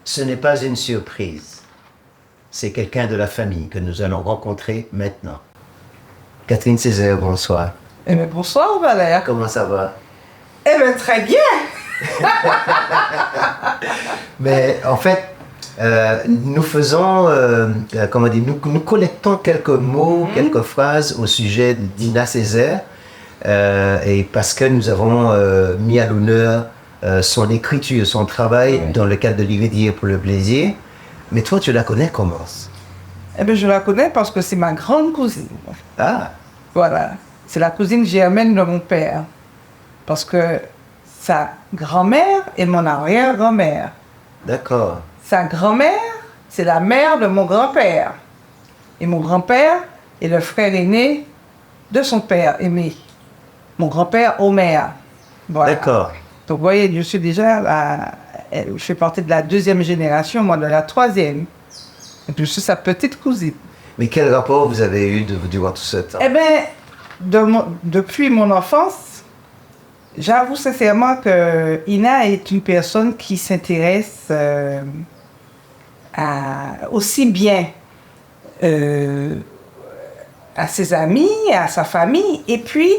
Ce n'est pas une surprise. C'est quelqu'un de la famille que nous allons rencontrer maintenant. Catherine Césaire, bonsoir. Eh bien, bonsoir Valère. Comment ça va? Eh bien, très bien. Mais en fait, nous faisons, comment dire, nous collectons quelques mots, quelques phrases au sujet de Dina Césaire, et parce que nous avons mis à l'honneur son écriture, son travail dans le cadre de l'Irédier pour le plaisir. Mais toi, tu la connais comment? Eh bien, je la connais parce que c'est ma grande cousine. Ah, Voilà. C'est la cousine germaine de mon père. Parce que sa grand-mère est mon arrière-grand-mère. d'accord. Sa grand-mère, c'est la mère de mon grand-père. Et mon grand-père est le frère aîné de son père aimé. Mon grand-père, Omer. Voilà. D'accord. Donc, vous voyez, je suis déjà je fais partie de la deuxième génération, moi de la troisième. Et puis, je suis sa petite cousine. Mais quel rapport vous avez eu durant tout ce temps? Eh bien, depuis mon enfance, j'avoue sincèrement que Ina est une personne qui s'intéresse aussi bien à ses amis, à sa famille, et puis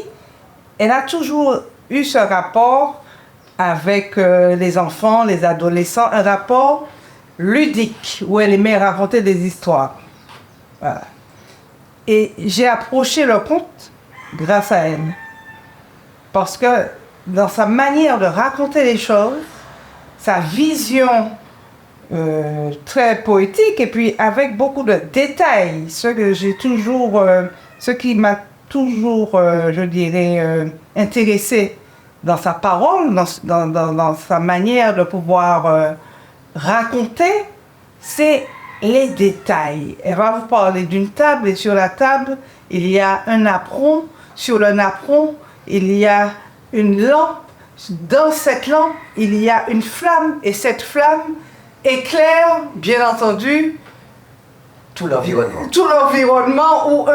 elle a toujours eu ce rapport avec les enfants, les adolescents, un rapport ludique où elle aimait raconter des histoires. Voilà. Et j'ai approché le conte grâce à elle. Parce que dans sa manière de raconter les choses, sa vision très poétique et puis avec beaucoup de détails, ce qui m'a toujours, je dirais, intéressé dans sa parole, dans sa manière de pouvoir raconter, c'est les détails. Elle va vous parler d'une table et sur la table, il y a un napperon. Sur le napperon, il y a une lampe. Dans cette lampe, il y a une flamme et cette flamme éclaire, bien entendu, Tout l'environnement. tout l'environnement ou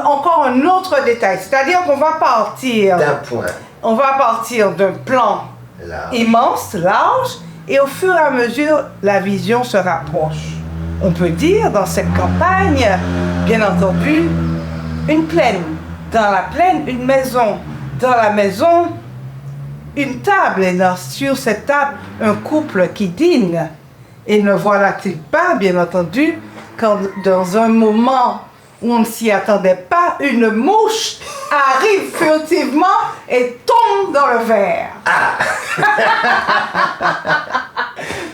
encore un autre détail. C'est-à-dire qu'on va partir D'un point. on va partir d'un plan Là. immense, large, et au fur et à mesure, la vision se rapproche. On peut dire dans cette campagne, bien entendu, une plaine. Dans la plaine, une maison. Dans la maison, une table. Et sur cette table, un couple qui dîne. Et ne voilà-t-il pas, bien entendu, quand dans un moment où on ne s'y attendait pas, une mouche arrive furtivement et tombe dans le verre.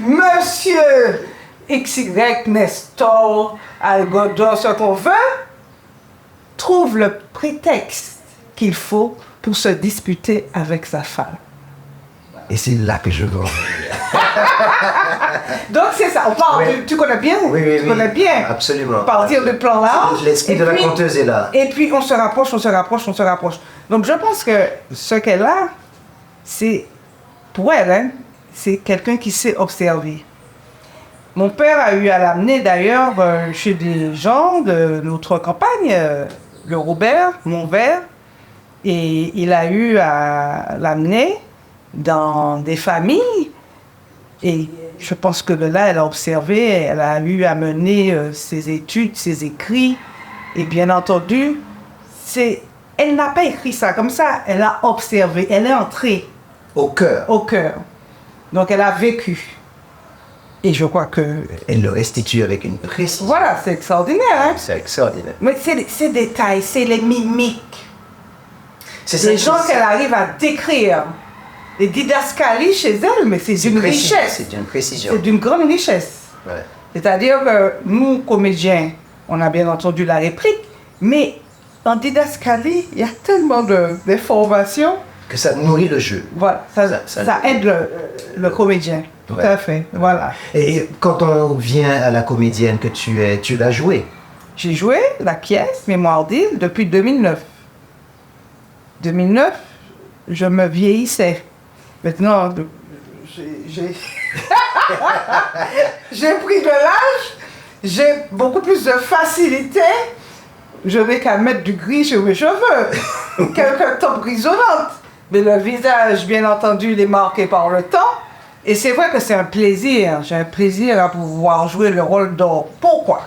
Monsieur XY Nestor Algodor, ce qu'on veut, trouve le prétexte qu'il faut pour se disputer avec sa femme. Et c'est là que je veux. Donc c'est ça, on parle Oui. tu connais bien, Oui, tu connais bien. Absolument. Partir de plan large. L'esprit et de la puis- conteuse est là. Et puis on se rapproche, on se rapproche, on se rapproche. Donc je pense que ce qu'elle a, c'est, pour elle, hein, c'est quelqu'un qui sait observer. Mon père a eu à l'amener d'ailleurs chez des gens de notre campagne, le Robert, mon verre, et il a eu à l'amener dans des familles. Et je pense que de là, elle a observé, elle a eu à mener ses études, ses écrits. Et bien entendu, elle n'a pas écrit ça comme ça, elle a observé, elle est entrée Au cœur. au cœur. Donc elle a vécu. Et je crois que... Elle le restitue avec une précision. Voilà, c'est extraordinaire, hein? C'est extraordinaire. Mais c'est ces détails, c'est les mimiques. C'est Les ça, gens c'est- qu'elle arrive à décrire. Les didascalies chez elle, mais c'est d'une précis- richesse. C'est une précision. C'est d'une grande richesse. Ouais. C'est-à-dire que nous, comédiens, on a bien entendu la réplique, mais en didascalie, il y a tellement d'informations. Que ça nourrit le jeu. Voilà, ça aide le comédien. Tout Ouais. à fait, voilà. Et quand on vient à la comédienne que tu es, tu l'as jouée. J'ai joué la pièce Mémoire d'île depuis 2009. 2009, je me vieillissais. Maintenant, j'ai j'ai pris de l'âge, j'ai beaucoup plus de facilité. Je n'ai qu'à mettre du gris sur mes cheveux, quelques topes grisonnantes. Mais le visage, bien entendu, il est marqué par le temps. Et c'est vrai que c'est un plaisir. J'ai un plaisir à pouvoir jouer le rôle d'or. Pourquoi?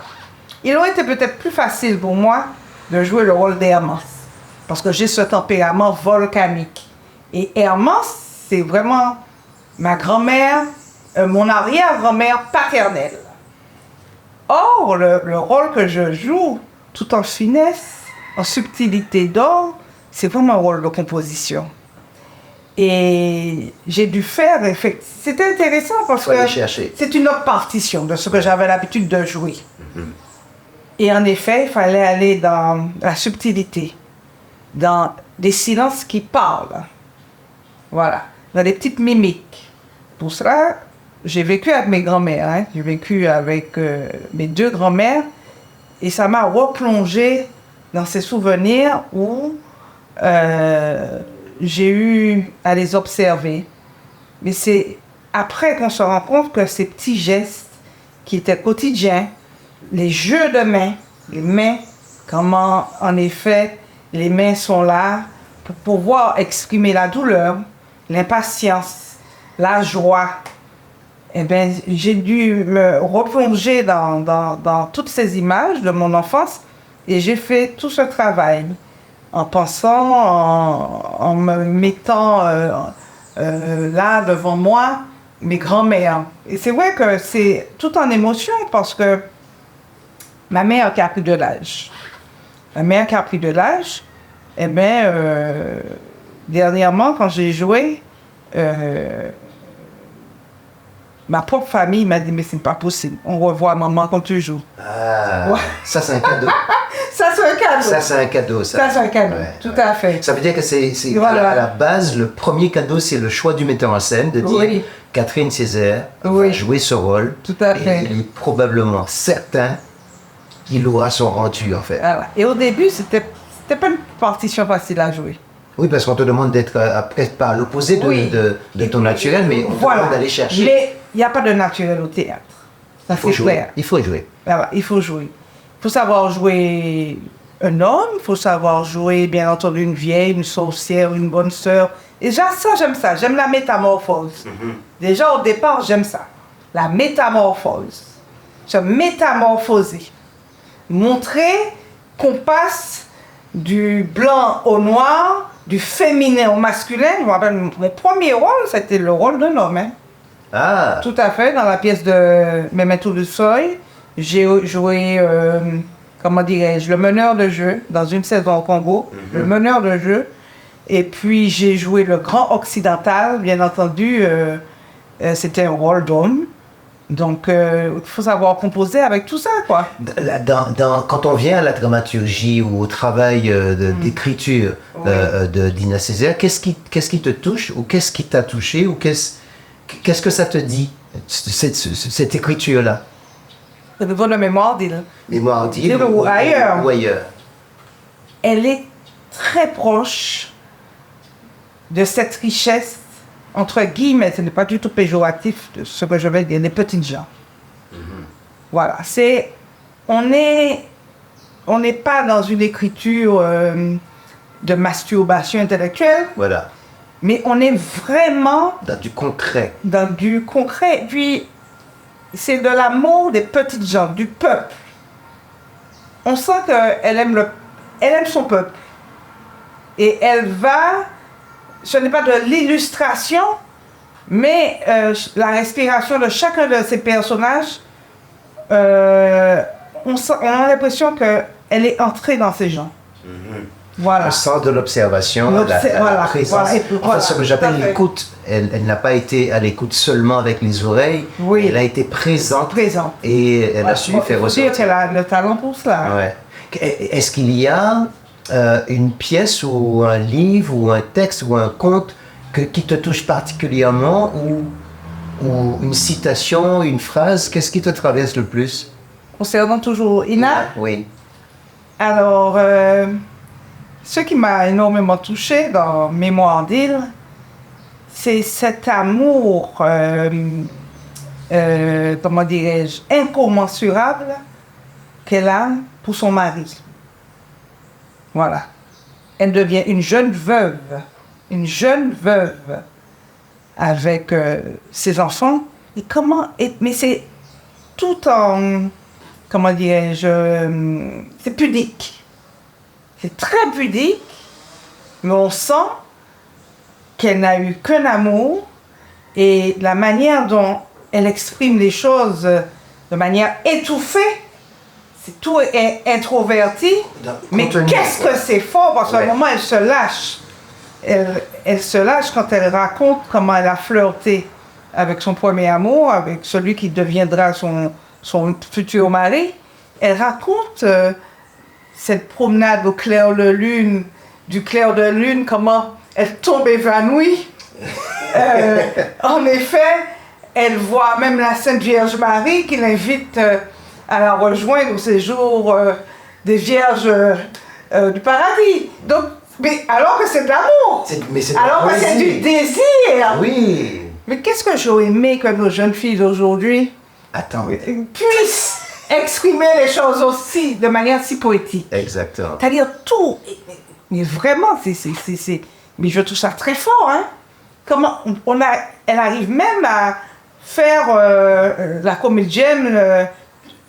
Il aurait été peut-être plus facile pour moi de jouer le rôle d'Hermance. Parce que j'ai ce tempérament volcanique. Et Hermance, c'est vraiment ma grand-mère, mon arrière-grand-mère paternelle. Or, le rôle que je joue, tout en finesse, en subtilité d'or, c'est vraiment un rôle de composition. Et j'ai dû faire, c'était intéressant parce que c'est une autre partition de ce que j'avais l'habitude de jouer. Et en effet, il fallait aller dans la subtilité, dans des silences qui parlent. Voilà, dans des petites mimiques. Pour cela, j'ai vécu avec mes grands-mères, hein. J'ai vécu avec mes deux grands-mères et ça m'a replongé dans ces souvenirs où j'ai eu à les observer. Mais c'est après qu'on se rend compte que ces petits gestes qui étaient quotidiens, les jeux de mains, les mains, comment en effet les mains sont là pour pouvoir exprimer la douleur, l'impatience, la joie. Eh bien, j'ai dû me replonger dans toutes ces images de mon enfance et j'ai fait tout ce travail en pensant, en me mettant là devant moi mes grands-mères. Et c'est vrai que c'est tout en émotion parce que ma mère qui a pris de l'âge. Ma mère qui a pris de l'âge, eh bien, dernièrement, quand j'ai joué, ma propre famille m'a dit, mais c'est pas possible. On revoit maman quand tu joues. Ah, ouais. Ça c'est un cadeau. Ça c'est un cadeau. Ça c'est un cadeau. Ça c'est un cadeau, ouais, tout à fait. Ça veut dire que c'est voilà. À la base, le premier cadeau, c'est le choix du metteur en scène de dire Catherine Césaire va jouer ce rôle. Tout à fait. Et il est probablement certain qu'il aura son rendu en fait. Voilà. Et au début, c'était pas une partition facile à jouer. Oui, parce qu'on te demande d'être presque pas à l'opposé de ton naturel, mais on te demande d'aller chercher. Mais il n'y a pas de naturel au théâtre. Ça c'est clair. Il faut jouer. Voilà, il faut jouer. Il faut savoir jouer un homme, il faut savoir jouer, bien entendu, une vieille, une sorcière, une bonne sœur. Et déjà, ça, j'aime ça. J'aime la métamorphose. Déjà, au départ, j'aime ça. La métamorphose. Se métamorphoser. Montrer qu'on passe du blanc au noir, du féminin au masculin. Je me rappelle, mon premier rôle, c'était le rôle d'un homme. Hein. Ah. Tout à fait, dans la pièce de Memento du Seuil. J'ai joué, comment dirais-je, le meneur de jeu dans une saison au Congo, le meneur de jeu. Et puis j'ai joué le grand occidental, bien entendu, c'était un rôle d'homme. Donc il faut savoir composer avec tout ça, quoi. Quand on vient à la dramaturgie ou au travail d'écriture de Dina Césaire, qu'est-ce qui te touche ou qu'est-ce qui t'a touché ou qu'est-ce que ça te dit, cette écriture-là? Au niveau de Mémoire d'île. Mémoire d'île ou ailleurs. Ou ailleurs. Elle est très proche de cette richesse, entre guillemets, ce n'est pas du tout péjoratif de ce que je vais dire, des petites gens. Voilà, on n'est pas dans une écriture de masturbation intellectuelle. Voilà. Mais on est vraiment dans du concret. Dans du concret. Puis, c'est de l'amour des petites gens, du peuple. On sent qu'elle aime son peuple. Et elle va, ce n'est pas de l'illustration, mais la respiration de chacun de ces personnages, on a l'impression qu'elle est entrée dans ces gens. Voilà. On sent de l'observation, la présence. Voilà, ce que j'appelle l'écoute. Elle n'a pas été à l'écoute seulement avec les oreilles. Oui. Elle a été présente. Et elle a su faire ressortir. Dire qu'elle a le talent pour cela. Ouais. Est-ce qu'il y a une pièce ou un livre ou un texte ou un conte qui te touche particulièrement ou une citation, une phrase? Qu'est-ce qui te traverse le plus? Concernant toujours Ina? Oui. Alors... ce qui m'a énormément touchée dans Mémoire d'île, c'est cet amour, comment dirais-je, incommensurable qu'elle a pour son mari. Voilà. Elle devient une jeune veuve avec ses enfants. Et mais c'est tout en, comment dirais-je, c'est pudique. C'est très pudique, mais on sent qu'elle n'a eu qu'un amour et la manière dont elle exprime les choses de manière étouffée, c'est tout est introverti, mais qu'est-ce que c'est fort parce qu'à un moment elle se lâche. Elle se lâche quand elle raconte comment elle a flirté avec son premier amour, avec celui qui deviendra son futur mari. Elle raconte cette promenade au clair de lune, du clair de lune, comment elle tombe évanouie. En effet, elle voit même la Sainte Vierge Marie qui l'invite à la rejoindre au séjour des Vierges du paradis. Donc, mais alors que c'est de l'amour, alors que c'est du désir. Oui. Mais qu'est-ce que j'aurais aimé que nos jeunes filles d'aujourd'hui puissent exprimer les choses aussi de manière si poétique. Exactement. C'est-à-dire tout. Mais vraiment, mais je trouve ça très fort, hein. Comment elle arrive même à faire la comédienne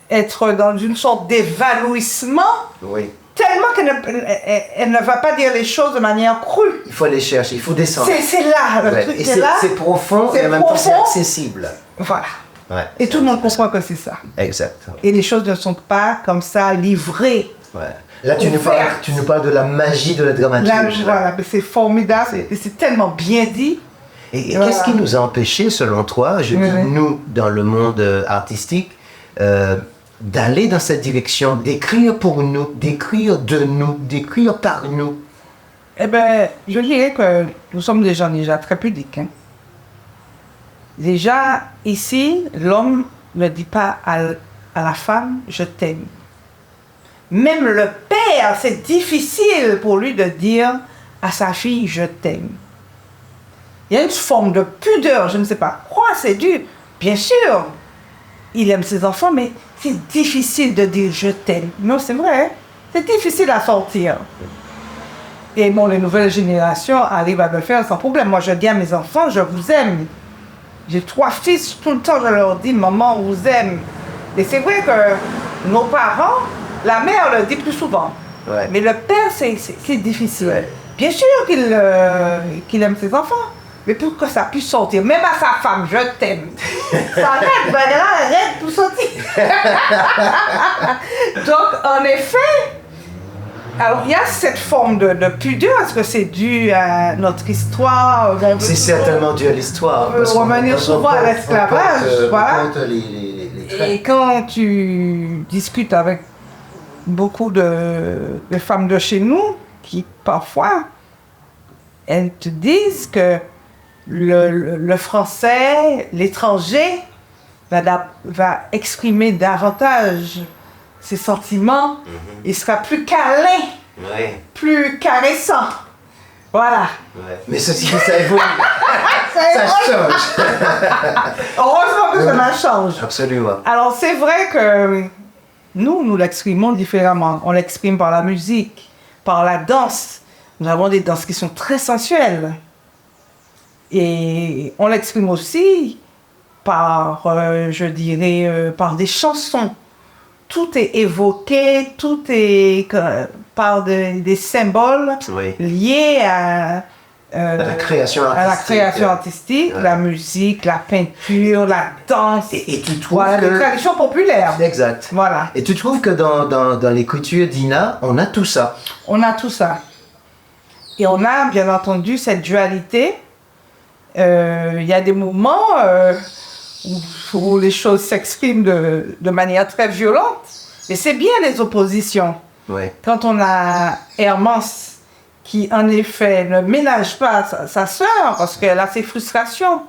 être dans une sorte d'évanouissement. Oui. Tellement qu'elle ne va pas dire les choses de manière crue. Il faut aller chercher, il faut descendre. C'est là, le truc est là. C'est profond et en même temps c'est accessible. Voilà. Ouais, et tout le monde comprend que c'est ça. Exactement. Et les choses ne sont pas comme ça livrées. Ouais. Là, tu nous parles de la magie de la dramaturgie. Voilà, c'est formidable et c'est tellement bien dit. Et qu'est-ce qui nous a empêché, selon toi, nous, dans le monde artistique, d'aller dans cette direction, d'écrire pour nous, d'écrire de nous, d'écrire par nous? Eh bien, je dirais que nous sommes des gens déjà très pudiques. Hein. Déjà, ici, l'homme ne dit pas à la femme « je t'aime ». Même le père, c'est difficile pour lui de dire à sa fille « je t'aime ». Il y a une forme de pudeur, je ne sais pas quoi, c'est dû. Bien sûr, il aime ses enfants, mais c'est difficile de dire « je t'aime ». Non, c'est vrai, hein? C'est difficile à sortir. Et bon, les nouvelles générations arrivent à le faire sans problème. Moi, je dis à mes enfants « je vous aime ». J'ai 3 fils, tout le temps je leur dis « maman vous aime ». Et c'est vrai que nos parents, la mère le dit plus souvent. Ouais. Mais le père, c'est difficile. Ouais. Bien sûr qu'il aime ses enfants. Mais pour que ça puisse sortir, même à sa femme, je t'aime. Ça arrête, ben là, arrête pour sortir. Donc, en effet, alors il y a cette forme de pudeur. Est-ce que c'est dû à notre histoire? C'est certainement dû à l'histoire. On veut revenir souvent à l'esclavage. Voilà. Les traits. Et quand tu discutes avec beaucoup de femmes de chez nous, qui parfois, elles te disent que le français, l'étranger, va exprimer davantage ses sentiments, il sera plus câlin, plus caressant. Voilà. Ouais. Mais ceci, ça évolue. Ça change. Heureusement que cela change. Absolument. Alors c'est vrai que nous l'exprimons différemment. On l'exprime par la musique, par la danse. Nous avons des danses qui sont très sensuelles. Et on l'exprime aussi par, je dirais, par des chansons. Tout est évoqué, tout est par des symboles liés à la création artistique, la musique, la peinture, la danse. Et tu trouves que... les traditions populaires. Exact. Voilà. Et tu trouves que dans l'écriture d'Ina, on a tout ça? On a tout ça. Et on a, bien entendu, cette dualité. Il y a des moments où les choses s'expriment de manière très violente. Et c'est bien les oppositions. Ouais. Quand on a Hermance qui, en effet, ne ménage pas sa sœur parce qu'elle a ses frustrations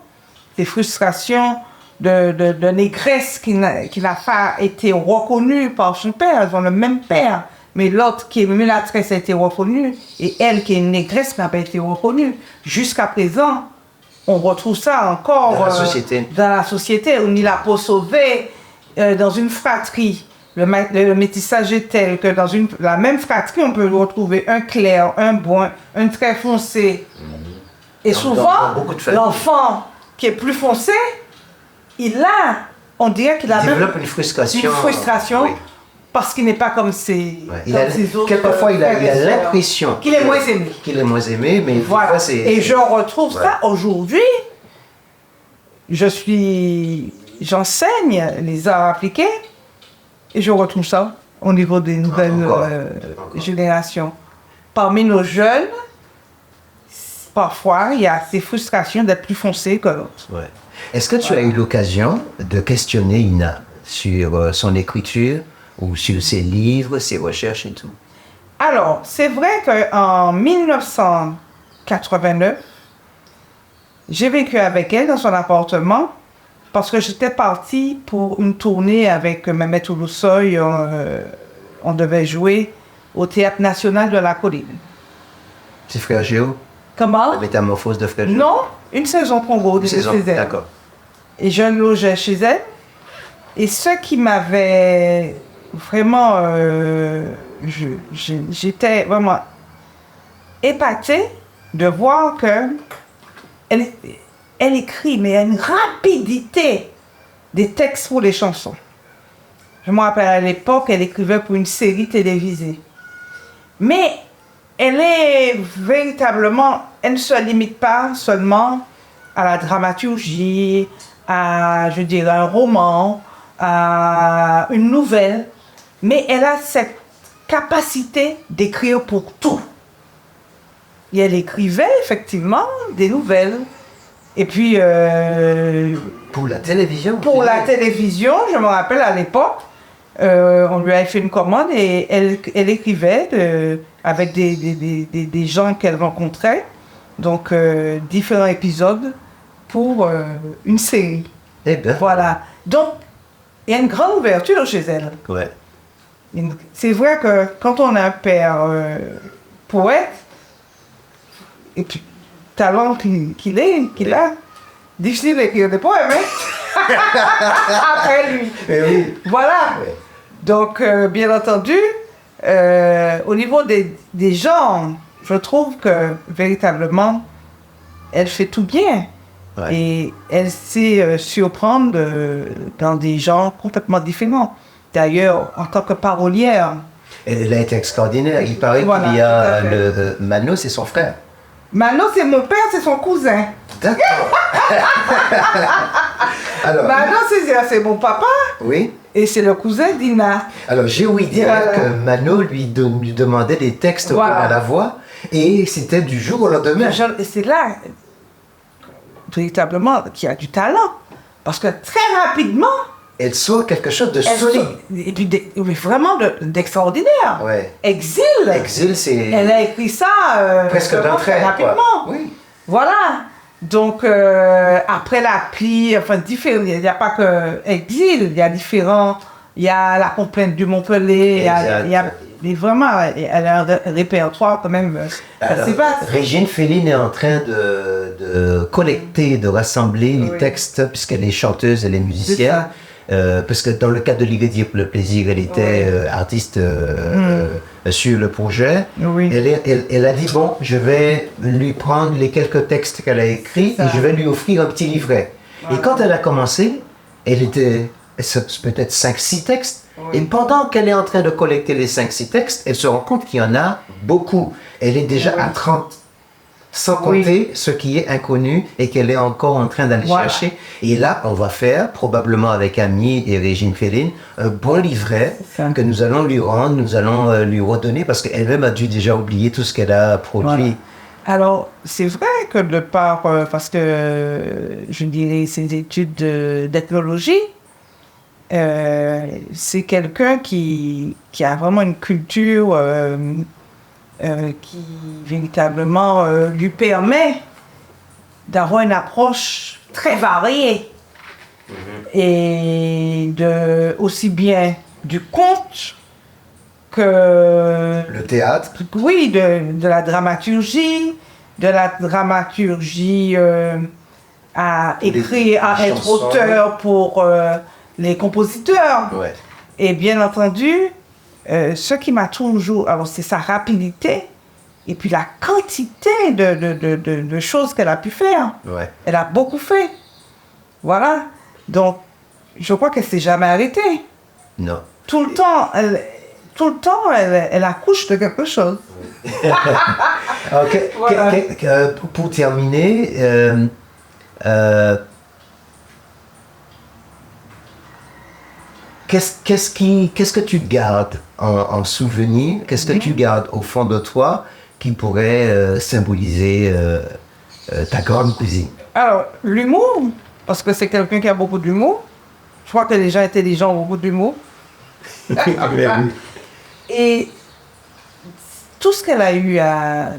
de négresse qui n'a pas été reconnue par son père. Elles ont le même père. Mais l'autre qui est mulâtresse a été reconnue et elle qui est une négresse n'a pas été reconnue. Jusqu'à présent, on retrouve ça encore dans la société. On y l'a pas sauvé dans une fratrie. Le métissage est tel que dans la même fratrie, on peut retrouver un clair, un brun, un très foncé. Et souvent, l'enfant qui est plus foncé, on dirait qu'il a développe une frustration. Oui. Parce qu'il n'est pas comme ses, ses autres. Quelquefois, il a l'impression qu'il est moins aimé. Mais voilà. Fois, c'est... Et je retrouve ça aujourd'hui. J'enseigne les arts appliqués et je retrouve ça au niveau des nouvelles générations. Parmi nos jeunes, parfois, il y a ces frustrations d'être plus foncés que l'autre. Ouais. Est-ce que tu as eu l'occasion de questionner Ina sur son écriture ou sur ses livres, ses recherches et tout? Alors, c'est vrai qu'en 1989, j'ai vécu avec elle dans son appartement parce que j'étais partie pour une tournée avec Mehmet Ulusoy. On devait jouer au Théâtre National de la Colline. C'est Frère Géo? Comment? La métamorphose de Frère Géo? Non, une saison Congo chez elle. D'accord. Et je logeais chez elle. Et ce qui m'avait vraiment... j'étais vraiment épatée de voir que elle écrit, mais à une rapidité des textes pour les chansons. Je me rappelle à l'époque, elle écrivait pour une série télévisée. Mais elle est véritablement, elle ne se limite pas seulement à la dramaturgie, à, je dirais, un roman, à une nouvelle, mais elle a cette capacité d'écrire pour tout. Et elle écrivait effectivement des nouvelles. Et puis... pour la télévision? Pour la télévision, je me rappelle à l'époque, on lui avait fait une commande et elle écrivait avec des gens qu'elle rencontrait, donc différents épisodes pour une série. Eh bien. Voilà. Donc, il y a une grande ouverture chez elle. Ouais. C'est vrai que quand on a un père poète, et puis talent qu'il a, difficile d'écrire des poèmes, hein? Après lui. Eh oui. Voilà. Ouais. Donc, bien entendu, au niveau des genres, je trouve que véritablement, elle fait tout bien. Ouais. Et elle sait surprendre dans des genres complètement différents. D'ailleurs, en tant que parolière. Elle a été extraordinaire. Il paraît Voilà, qu'il y a Mano, c'est son frère. Mano, c'est mon père, c'est son cousin. D'accord. Alors, Mano, c'est mon papa. oui. Et c'est le cousin d'Ina. Alors, j'ai ouï dire Voilà. que Mano lui demandait des textes Voilà. à la voix et c'était du jour au lendemain. Et c'est là, véritablement, qu'il y a du talent. Parce que très rapidement, Elle sort quelque chose de solide. et puis mais vraiment d'extraordinaire. Ouais. Exil. Exil, c'est Elle a écrit ça presque d'un vraiment trait. très rapidement. Quoi. Oui. Voilà. Donc, après l'appli, enfin, différents, il n'y a pas que Exil, il y a différents, il y a la complainte du Montpellier, il y a mais vraiment, elle a un répertoire quand même assez vaste. Régine Féline est en train de collecter, de rassembler les textes, puisqu'elle est chanteuse, elle est musicienne. Parce que dans le cadre de l'Olivier pour le plaisir, elle était artiste sur le projet. Oui. Elle a dit, bon, je vais lui prendre les quelques textes qu'elle a écrits et je vais lui offrir un petit livret. Voilà. Et quand elle a commencé, elle était peut-être 5-6 textes. Oui. Et pendant qu'elle est en train de collecter les 5-6 textes, elle se rend compte qu'il y en a beaucoup. Elle est déjà à 30. Sans compter ce qui est inconnu et qu'elle est encore en train d'aller chercher. Et là, on va faire, probablement avec Ami et Régine Féline, un bon livret que nous allons lui rendre, nous allons lui redonner parce qu'elle-même a dû déjà oublier tout ce qu'elle a produit. Voilà. Alors, c'est vrai que de par, parce que je dirais ses études d'ethnologie, c'est quelqu'un qui a vraiment une culture qui véritablement lui permet d'avoir une approche très variée et aussi bien du conte que le théâtre. Oui, de la dramaturgie, à écrire, à être auteur pour les compositeurs. Ouais. Et bien entendu, ce qui m'a toujours... Alors, c'est sa rapidité et puis la quantité de choses qu'elle a pu faire. Ouais. Elle a beaucoup fait. Voilà. Donc, je crois qu'elle ne s'est jamais arrêtée. Non. Tout le temps, elle accouche de quelque chose. Ok. Voilà. Pour terminer, qu'est-ce que tu gardes en souvenir? Qu'est-ce que tu gardes au fond de toi qui pourrait symboliser ta grande cousine? Alors, l'humour, parce que c'est quelqu'un qui a beaucoup d'humour. Je crois que les gens intelligents ont beaucoup d'humour. Et tout ce qu'elle a eu,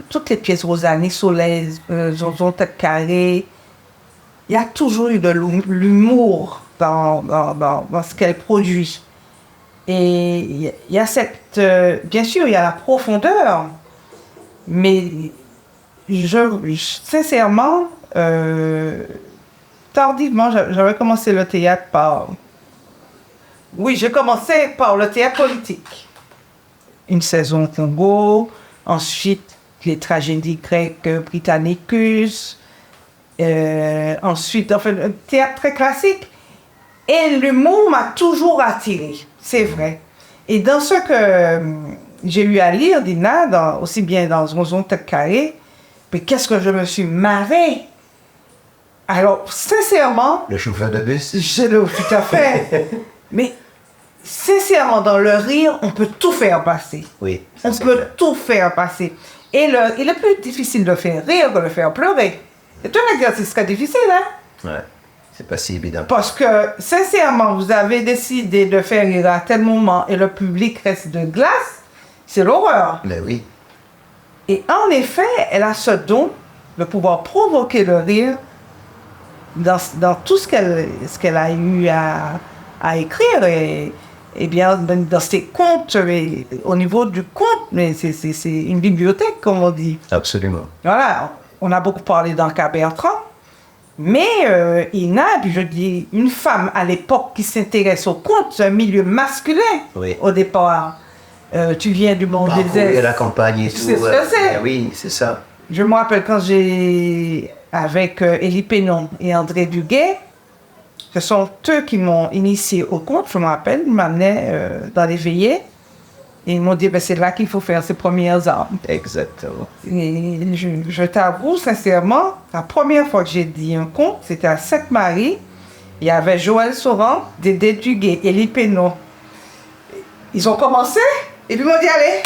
toutes les pièces Rosalie, Soleil, Zonzon, Tête Carrée, il y a toujours eu de l'humour dans ce qu'elle produit. Et il y a cette... bien sûr, il y a la profondeur, mais sincèrement, tardivement, j'avais commencé le théâtre par... Oui, j'ai commencé par le théâtre politique. Une saison au Congo, ensuite les tragédies grecques Britannicus, ensuite, enfin, un théâtre très classique. Et l'humour m'a toujours attiré, c'est vrai. Et dans ce que j'ai eu à lire d'Ina, aussi bien dans Zonzon Tête Carrée, mais qu'est-ce que je me suis marrée. Alors, sincèrement... Le chauffeur de bus? Tout à fait. Mais, sincèrement, dans le rire, on peut tout faire passer. Oui. On peut tout faire passer. Et il est plus difficile de faire rire que de faire pleurer. C'est un exercice très difficile, hein? Ouais. C'est pas si évident. Parce que, sincèrement, vous avez décidé de faire rire à tel moment et le public reste de glace, c'est l'horreur. Mais oui. Et en effet, elle a ce don de pouvoir provoquer le rire dans tout ce qu'elle a eu à écrire. Et bien, dans ses contes, au niveau du conte, mais c'est une bibliothèque, comme on dit. Absolument. Voilà, on a beaucoup parlé d'Anka Bertrand, mais Ina, puis je dis, une femme à l'époque qui s'intéresse au conte, c'est un milieu masculin Oui. au départ. Tu viens du monde des Parcourir Est. la campagne et tout. C'est ce que c'est. Oui, c'est ça. Je me rappelle quand avec Élie Pénon et André Duguay, ce sont eux qui m'ont initié au conte, je me rappelle, ils m'amenaient dans les veillées. Et ils m'ont dit, c'est là qu'il faut faire ses premières armes. Exactement. Et je t'avoue sincèrement, la première fois que j'ai dit un conte, c'était à Sainte-Marie. Il y avait Joël Sauran, Dédé Duguay, Élie Pénon. Ils ont commencé, et puis ils m'ont dit, allez.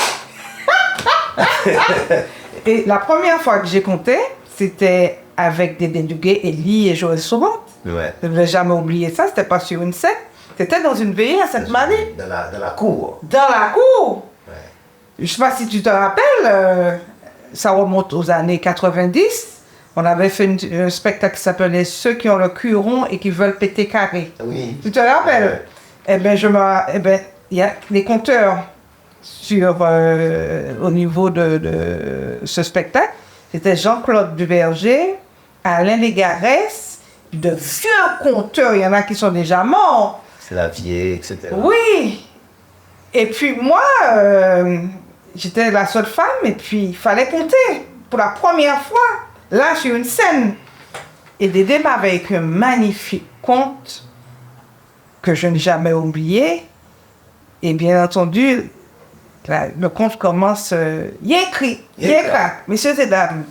Et la première fois que j'ai compté, c'était avec Dédé Duguay, Élie et Joël Sauran. Ouais. Je ne vais jamais oublier ça, c'était pas sur une scène. C'était dans une veillée à Sainte-Marie. Dans la cour. Dans la cour. Ouais. Je ne sais pas si tu te rappelles, ça remonte aux années 90. On avait fait un spectacle qui s'appelait Ceux qui ont le cul rond et qui veulent péter carré. Oui. Tu te rappelles? Eh bien, il y a les compteurs au niveau de ce spectacle. C'était Jean-Claude Duverger, Alain Légarès, de vieux compteurs. Il y en a qui sont déjà morts. C'est la vieille, etc. Oui. Et puis moi, j'étais la seule femme et puis il fallait compter. Pour la première fois, là, sur une scène. Et Dédé m'avait écrit un magnifique conte que je n'ai jamais oublié. Et bien entendu, le conte commence... il écrit. Messieurs et dames,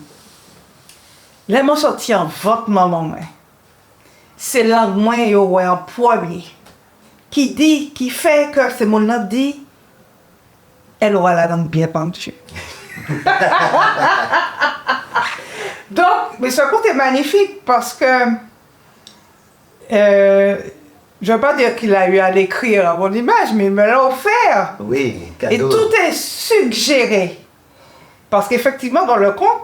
les mots sortis en votre maman. C'est langue moins et en premier. Qui fait que ce monde-là dit, elle aura la langue bien pendue. Donc, mais ce conte est magnifique parce que je ne veux pas dire qu'il a eu à l'écrire à mon image, mais il me l'a offert. Oui, cadeau. Et tout est suggéré. Parce qu'effectivement, dans le conte,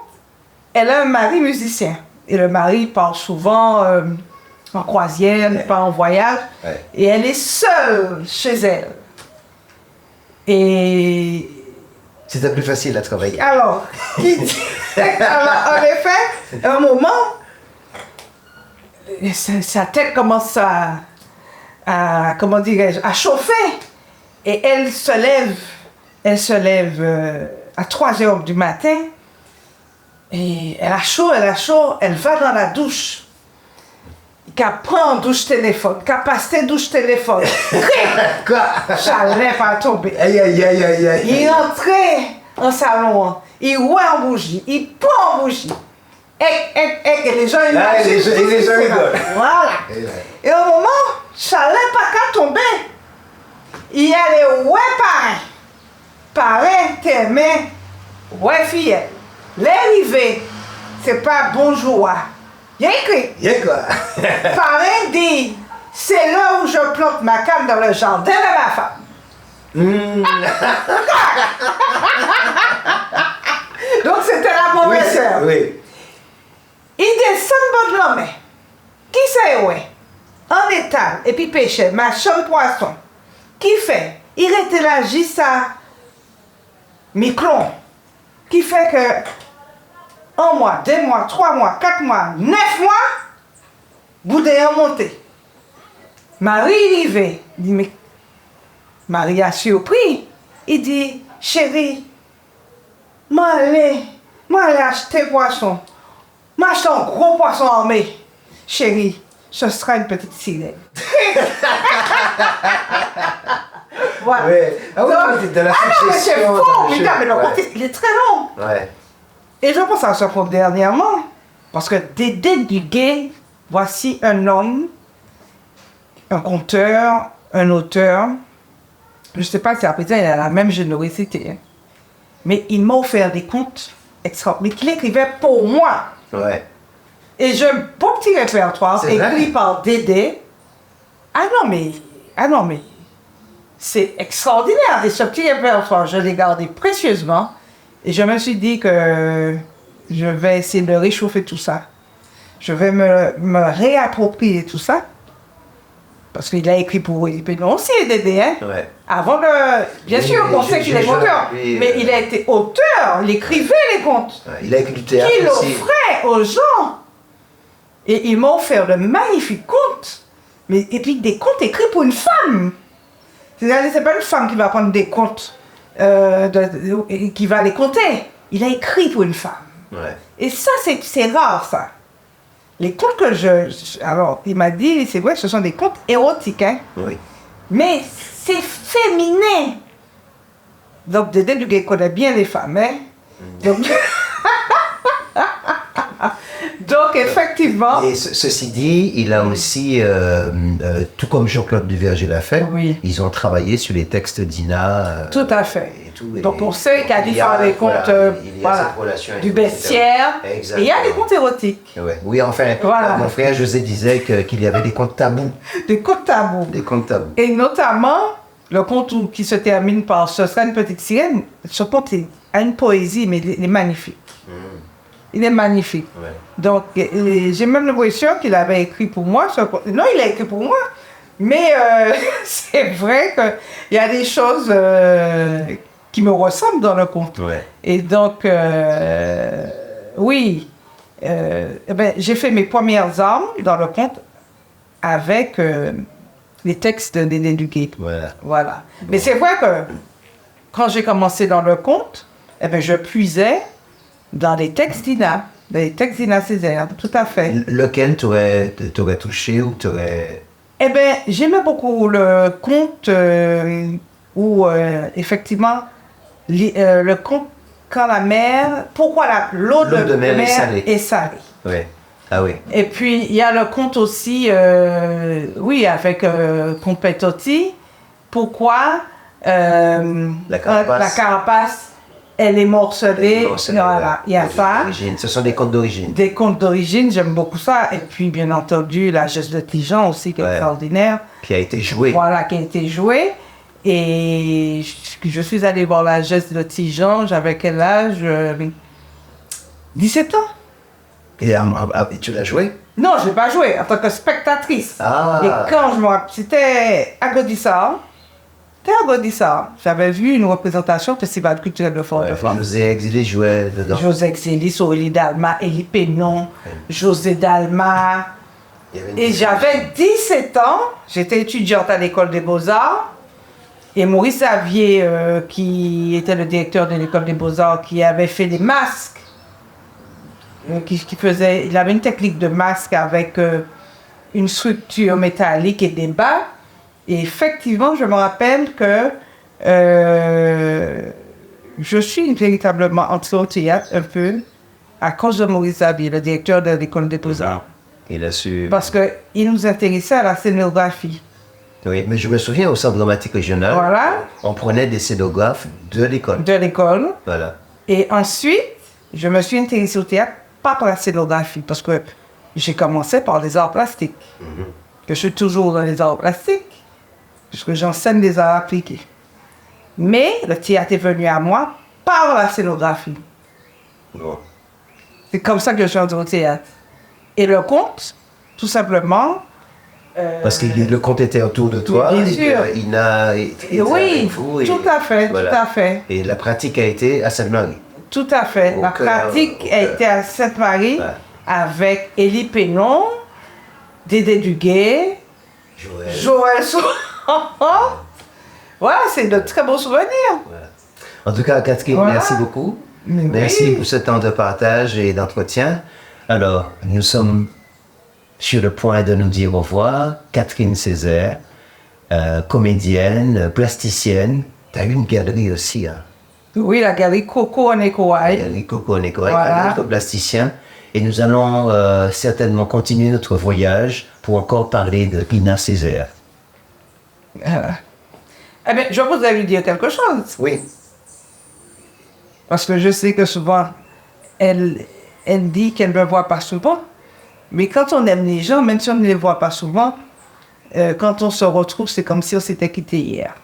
elle a un mari musicien. Et le mari part souvent en croisière, pas en voyage. Ouais. Et elle est seule chez elle. Et C'était plus facile à travailler. alors, en effet, à un moment, sa tête commence à comment dirais-je, à chauffer. Et elle se lève à 3h du matin. Et elle a chaud, elle va dans la douche. qu'à prendre douche téléphone, qu'à passer douche téléphone. Quoi? J'allais pas tomber. Aïe, aïe, aïe, aïe, aïe. Il rentrait en salon, il ouait en bougie, il prend en bougie. Et les gens, ils les gens rigolent. Voilà. Et au moment, j'allais pas qu'à tomber. Il allait ouais pareil. Pareil, t'aimais, ouais fillette. L'arrivée, c'est pas bonjour. Il y a écrit. Il y a quoi? Pareil dit, c'est là où je plante ma canne dans le jardin de ma femme. Donc c'était la mauvaise heure. Oui. Il descend de l'homme. Qui c'est ouais? En étal, et puis pêchait, machin poisson. Qui fait? Il était là juste à Micron. Qui fait que 1 mois, 2 mois, 3 mois, 4 mois, 9 mois, Boudin est monté. Marie arrivait. Il dit, mais Marie a surpris. Il dit, chérie, moi aller acheter poisson. Moi acheter un gros poisson armé. Chérie, ce sera une petite sirène. Voilà. Ouais. Ah oui, Donc, de la non, mais c'est suggestion, faux, de- mais non, mais le ouais. compte, il est très long. Ouais. Et je pense à ce propos dernièrement, parce que Dédé Duguay, voici un homme, un conteur, un auteur, je ne sais pas si à présent il a la même générosité, hein, mais il m'a offert des contes extraordinaires qu'il écrivait pour moi. Ouais. Et j'ai un beau petit répertoire C'est vrai? écrit par Dédé. Ah non, mais c'est extraordinaire. Et ce petit répertoire, je l'ai gardé précieusement. Et je me suis dit que je vais essayer de réchauffer tout ça. Je vais me réapproprier tout ça. Parce qu'il a écrit pour nous aussi, Dédé, hein. Ouais. Avant de... Bien Oui, sûr, oui, on sait qu'il est j'ai auteur. appris, Mais il a été auteur. Il écrivait les contes. Ouais. Il a écrit du théâtre Qu'il aussi. offrait aux gens. Et il m'a offert de magnifiques contes. Et puis des contes écrits pour une femme. C'est-à-dire, c'est pas une femme qui va prendre des contes, qui va les compter. Il a écrit pour une femme. Ouais. Et ça, c'est rare, ça. Les contes que alors, il m'a dit, c'est vrai que ce sont des contes érotiques, hein. Oui. Mais c'est féminin. Donc, Dédé Duguay connaît bien les femmes, hein. Donc, donc, effectivement... Et ceci dit, il a aussi, tout comme Jean-Claude Duverger l'a fait, Oui. ils ont travaillé sur les textes d'Ina. Tout à fait. Et tout, et- Donc pour ceux qui a dû il y a- faire des contes voilà, il y a voilà, cette relation du etc. bestiaire, et il y a des Exactement. contes érotiques, Ouais. Oui, enfin, Voilà. mon frère José disait qu'il y avait des contes tabous. des contes tabous. Des contes tabous. Et notamment, le conte qui se termine par Ce sera une petite sirène, ce conte a une poésie, mais il est magnifique. Il est magnifique. Ouais. Donc, j'ai même l'impression qu'il avait écrit pour moi ce conte. Non, il a écrit pour moi. Mais c'est vrai qu'il y a des choses qui me ressemblent dans le conte. Ouais. Et donc, oui, j'ai fait mes premières armes dans le conte avec les textes de Dédé Duguay. Voilà. Voilà. Mais c'est vrai que quand j'ai commencé dans le conte, je puisais dans les textes d'Ina, Césaire, tout à fait. Lequel t'aurais touché ou t'aurais... J'aimais beaucoup le conte où, effectivement, le conte quand la mer, pourquoi l'eau de mer est salée. Oui. Ah oui. Et puis, il y a le conte aussi, oui, avec Pompetotti, pourquoi La carapace, elle est morcelée. Voilà, il y a ça. Ce sont des contes d'origine. Des contes d'origine, j'aime beaucoup ça. Et puis, bien entendu, la geste de Tijan aussi, qui est extraordinaire. Qui a été jouée. Voilà, qui a été jouée. Et je suis allée voir la geste de Tijan, j'avais quel âge 17 ans. Et tu l'as jouée? Non, je n'ai pas joué en tant que spectatrice. Ah. Et quand je me rappelle, c'était à Gaudissart. J'avais vu une représentation du Festival culturel de Fort-de-France. José Exilé jouait dedans. José Exilé, Aurélie Dalma, Élie Pénon, José Dalma. Et j'avais 17 ans, j'étais étudiante à l'école des Beaux-Arts. Et Maurice Xavier, qui était le directeur de l'école des Beaux-Arts, qui avait fait des masques, il avait une technique de masque avec une structure métallique et des bas. Et effectivement, je me rappelle que je suis véritablement entrée au théâtre un peu à cause de Maurice Xavier, le directeur de l'école des beaux-arts. Il a su... Parce qu'il nous intéressait à la scénographie. Oui, mais je me souviens au Centre dramatique régional, Voilà, on prenait des scénographes de l'école. de l'école. Voilà. Et ensuite, je me suis intéressée au théâtre, pas par la scénographie, parce que j'ai commencé par les arts plastiques. Que je suis toujours dans les arts plastiques, puisque j'enseigne des arts appliqués. Mais le théâtre est venu à moi par la scénographie. Bon. C'est comme ça que je suis entrée au théâtre. Et le conte, tout simplement... Parce que le conte était autour de toi. Bien et sûr. Il a été oui, avec vous, et tout à fait, voilà. tout à fait. Et la pratique a été à Sainte-Marie. Tout à fait. Au La cœur, pratique au a cœur. été à Sainte-Marie Ouais. avec Élie Pénon, Dédé Duguay, Joël Voilà, c'est de très beaux souvenirs. Voilà. En tout cas, Catherine, Voilà. merci beaucoup. Mais Merci oui. pour ce temps de partage et d'entretien. Alors, nous sommes sur le point de nous dire au revoir. Catherine Césaire, comédienne, plasticienne. Tu as eu une galerie aussi, hein? Oui, la galerie Coco en Écoaille. Galerie Coco Nicolas, Voilà. un autre plasticien. Et nous allons certainement continuer notre voyage pour encore parler de Lina Césaire. Eh bien, je voudrais lui dire quelque chose. Oui. Parce que je sais que souvent, elle dit qu'elle ne me voit pas souvent. Mais quand on aime les gens, même si on ne les voit pas souvent, quand on se retrouve, c'est comme si on s'était quitté hier.